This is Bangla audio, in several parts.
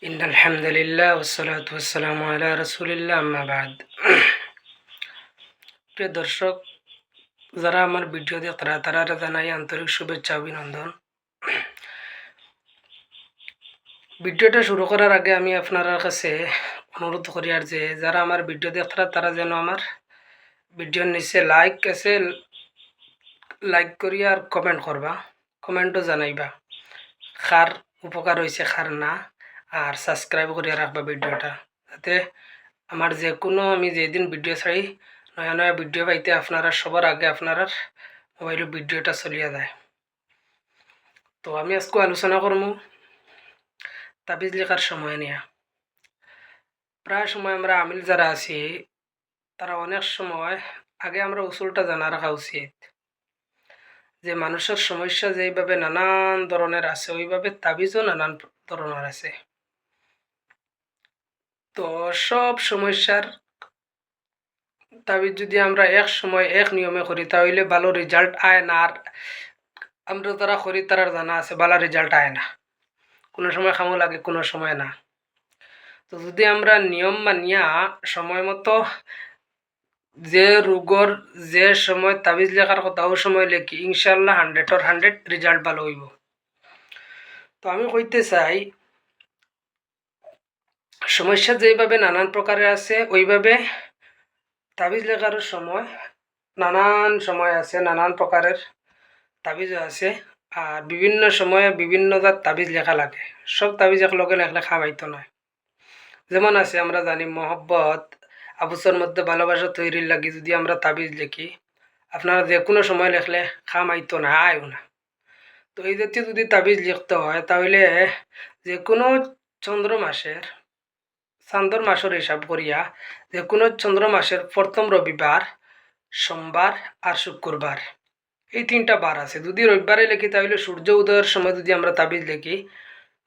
ইন্নাল হামদুলিল্লাহ ওয়াসসালাতু ওয়াসসালামু আলা রাসূলিল্লাহ আম্মা বাদ। প্রিয় দর্শক, যারা আমার ভিডিও দেখতারা তারা জানাই আন্তরিক শুভেচ্ছা অভিনন্দন। ভিডিওটা শুরু করার আগে আমি আপনার কাছে অনুরোধ করি আর যে যারা আমার ভিডিও দেখতারা তারা যেন আমার ভিডিওর নিচে লাইক করিয়া আর কমেন্ট করবা, কমেন্টও জানাইবা কার উপকার হয়েছে কার না, আর সাবস্ক্রাইব করিয়া রাখবা ভিডিওটা, যাতে আমার যে কোনো আমি যেদিন ভিডিও ছাড়ি নয়া নয়া ভিডিও পাইতে আপনারা সবার আগে আপনার মোবাইলে ভিডিওটা চলিয়া যায়। তো আমি আজকে আলোচনা করবো তাবিজ লেখার সময় নিয়ে। প্রায় সময় আমরা আমিল যারা আছি তারা অনেক সময় আগে আমরা উসুলটা জানা রাখা উচিত যে মানুষের সমস্যা যেইভাবে নানান ধরনের আছে ওইভাবে তাবিজও নানান ধরনের আছে। তো সব সমস্যার তাবিজ যদি আমরা এক সময় এক নিয়মে করি তাহলে ভালো রেজাল্ট আয় না, আর আমরা তারা করি তারা জানা আছে ভালো রেজাল্ট আয় না, কোনো সময় খামো লাগে কোনো সময় না। তো যদি আমরা নিয়ম মানিয়া সময় মতো যে রোগর যে সময় তাবিজ লেখার কথা ওই সময় লেখি, ইনশাল্লাহ 100 রেজাল্ট ভালো হইব। তো আমি কইতে চাই সমস্যা যেইভাবে নানান প্রকারের আছে ওইভাবে তাবিজ লেখার সময় নানান সময় আছে, নানান প্রকারের তাবিজও আছে, আর বিভিন্ন সময়ে বিভিন্ন জাত তাবিজ লেখা লাগে। সব তাবিজ একলগে লেখলে খামাইতো নয়। যেমন আছে আমরা জানি মহব্বত আবুসের মধ্যে ভালোবাসা তৈরির লাগি যদি আমরা তাবিজ লিখি, আপনারা যে কোনো সময় লেখলে খামাইতো না, আয়ও না। তো এই জাতীয় যদি তাবিজ লিখতে হয় তাহলে যে কোনো চন্দ্র মাসের চান্দর মাসের হিসাব করিয়া যে কোনো চন্দ্র মাসের প্রথম রবিবার, সোমবার আর শুক্রবার, এই 3টা বার আছে। যদি রবিবারে লিখি তাহলে সূর্য উদয়ের সময় যদি আমরা তাবিজ লিখি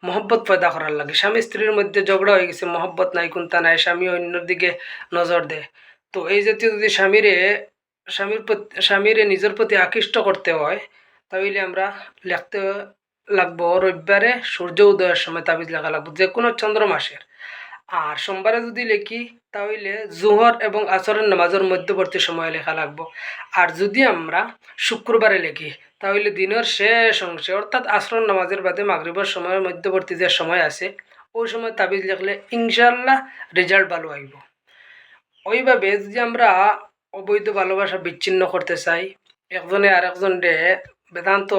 মহব্বত পয়দা করার লাগে। স্বামী স্ত্রীর মধ্যে ঝগড়া হয়ে গেছে, মহব্বত নাই, কোনটা নাই, স্বামী অন্যর দিকে নজর দেয়। তো এই জাতীয় যদি স্বামীরে নিজের প্রতি আকৃষ্ট করতে হয় তাহলে আমরা লিখতে লাগবো রবিবারে সূর্য উদয়ের সময় তাবিজ লেখা লাগবো যে কোনো চন্দ্র মাসের। আর সোমবারে যদি লিখি তাহলে জোহর এবং আসরের নামাজের মধ্যবর্তী সময়ে লেখা লাগবো। আর যদি আমরা শুক্রবারে লিখি তাহলে দিনের শেষ অংশে অর্থাৎ আসর নামাজের বাদে মাগরিবের সময়ের মধ্যবর্তী যে সময় আছে ওই সময় তাবিজ লিখলে ইনশাল্লাহ রেজাল্ট ভালো আইব। ওইভাবে যদি আমরা অবৈধ ভালোবাসা বিচ্ছিন্ন করতে চাই, একজনে আর একজনরে বেদান্ত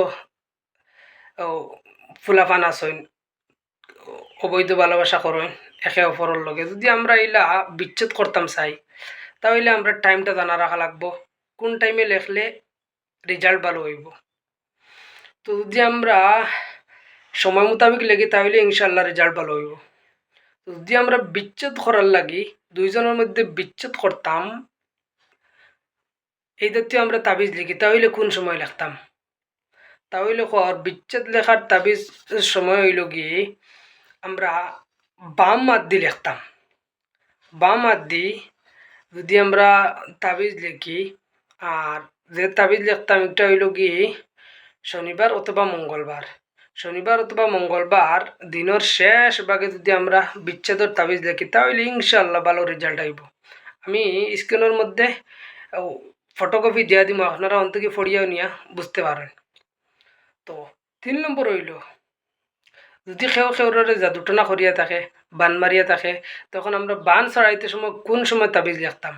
ফুলাফান আসইন অবৈধ ভালোবাসা করেন একে অপরের লগে, যদি আমরা এইলা বিচ্ছেদ করতাম চাই তাহলে আমরা টাইমটা জানা রাখা লাগবো কোন টাইমে লেখলে রেজাল্ট ভালো হইব। তো যদি আমরা সময় মোতাবেক লেখি তাহলে ইনশাল্লাহ রেজাল্ট ভালো হইব। তো যদি আমরা বিচ্ছেদ করার লাগি দুইজনের মধ্যে বিচ্ছেদ করতাম এই জাতীয় আমরা তাবিজ লিখি তাহলে কোন সময় লিখতাম? তাহলে বিচ্ছেদ লেখার তাবিজ সময় হইল গিয়ে আমরা বাম হাত দিয়ে লিখতাম। বাম হাত দিয়ে যদি আমরা তাবিজ লিখি, আর যে তাবিজ লিখতাম এটা হইল গিয়ে শনিবার অথবা মঙ্গলবার। শনিবার অথবা মঙ্গলবার দিনের শেষ ভাগে যদি আমরা বিচ্ছেদের তাবিজ লিখি তাহলে ইনশাল্লাহ ভালো রেজাল্ট আইব। আমি স্ক্রিনের মধ্যে ফটোকপি দিয়া দিব, আপনারা অন্তকে ফড়িয়াও নিয়া বুঝতে পারেন। তো 3 নম্বর হইল যদি খেউরে জাদুটনা করিয়া থাকে, বান মারিয়া থাকে, তখন আমরা বান ছড়াইতে সময় কোন সময় তাবিজ লিখতাম?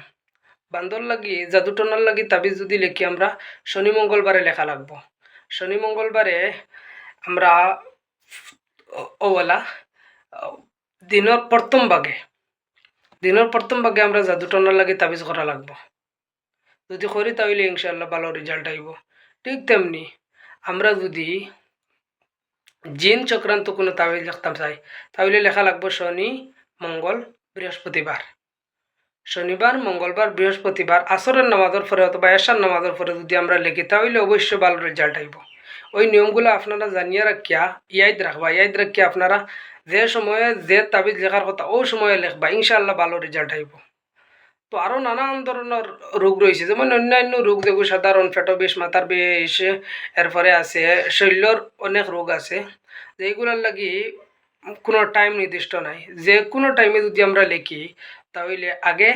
বান্দর লাগি জাদুটনার লাগি তাবিজ যদি লিখি আমরা শনি মঙ্গলবারে লেখা লাগবো। শনি মঙ্গলবারে আমরা ওলা দিনের প্রথম ভাগে আমরা জাদুটনার লাগি তাবিজ করা লাগবো। যদি করি তাহলে ইনশাল্লাহ ভালো রেজাল্ট আইব। ঠিক তেমনি আমরা যদি জিন চক্রান্ত কোনো তাবিজ লিখতাম চাই তাহলে লেখা লাগবো শনি মঙ্গল বৃহস্পতিবার। শনিবার মঙ্গলবার বৃহস্পতিবার আসরের নামাজের পরে অথবা এশার নামাজের পরে যদি আমরা লিখি তাহলে অবশ্যই ভালো রেজাল্ট আইব। ওই নিয়মগুলো আপনারা জানিয়ে রাখিয়া ইয়াদ রাখিয়া আপনারা যে সময়ে যে তাবিজ লেখার কথা ওই সময়ে লিখবা, ইনশাল্লাহ ভালো রেজাল্ট আইব। তো আরও নানান ধরনের রোগ রয়েছে, যেমন অন্যান্য রোগ যেগুলো সাধারণ পেট বিষ, মাথার বিষ, এরপরে আছে শৈল্যর অনেক রোগ আছে যেগুলোর লাগি কোনো টাইম নির্দিষ্ট নাই, যে কোনো টাইমে যদি আমরা লিখি তাহলে আগে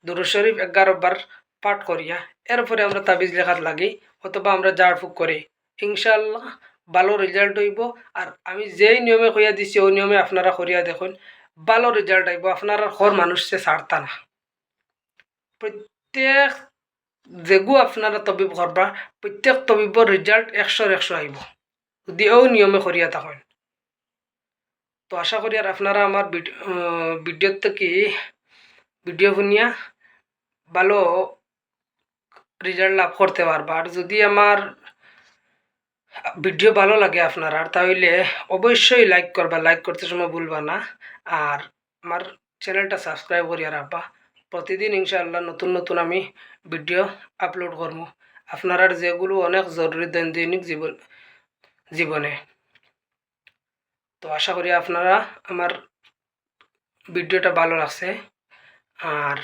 দুরূদ শরীফ 11 বার পাঠ করিয়া এরপরে আমরা তাবিজ লেখাত লাগি অথবা আমরা ঝাড়ফুঁক করি, ইনশাআল্লাহ ভালো রেজাল্ট হইব। আর আমি যেই নিয়মে কইয়া দিছি ওই নিয়মে আপনারা করিয়া দেখুন, ভালো রেজাল্ট আইব, আপনারা হর মানুষ সে ছাড়তা না। প্রত্যেক যেগু আপনারা তবিব করবা প্রত্যেক তবিবর রেজাল্ট 100-100 আইব যদি ও নিয়মে করিয়া থাকেন। তো আশা করি আর আপনারা আমার ভিডিও থেকে ভিডিও শুনিয়া ভালো রেজাল্ট লাভ করতে পারবা। আর যদি আমার ভিডিও ভালো লাগে আপনার তাহলে অবশ্যই লাইক করবা, লাইক করতে সময় ভুলবা না। আর আমার চ্যানেলটা সাবস্ক্রাইব করিয়া রাখবা। প্রতিদিন ইনশাআল্লাহ নতুন নতুন আমি ভিডিও আপলোড করবো আপনার যেগুলো অনেক জরুরি দৈনন্দিন জীবনে। তো আশা করি আপনারা আমার ভিডিওটা ভালো লাগছে। আর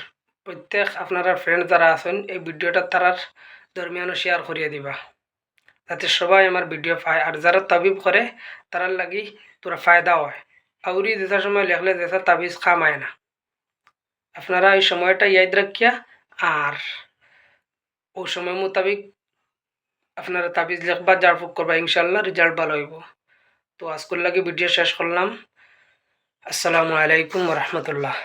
প্রত্যেক আপনারা ফ্রেন্ড যারা আছেন এই ভিডিওটা তারার দরমিয়ানও শেয়ার করিয়ে দিবা যাতে সবাই আমার ভিডিও পায়। আর যারা তাবিব করে তারার লাগি তোরা ফায়দা হয়। আউরি যেটা সময় লেখলে যেটা তাবিজ খামায় না, আপনারা এই সময়টা ইয়াদ রাখিয়া আর ও সময় মোতাবিক আপনারা তাবিজ লেখবা, ঝাড়ফুঁক করবা, ইনশাল্লাহ রেজাল্ট ভালো হইব। তো আজকের লাগে ভিডিও শেষ করলাম। আসসালামু আলাইকুম রহমতুল্লাহ।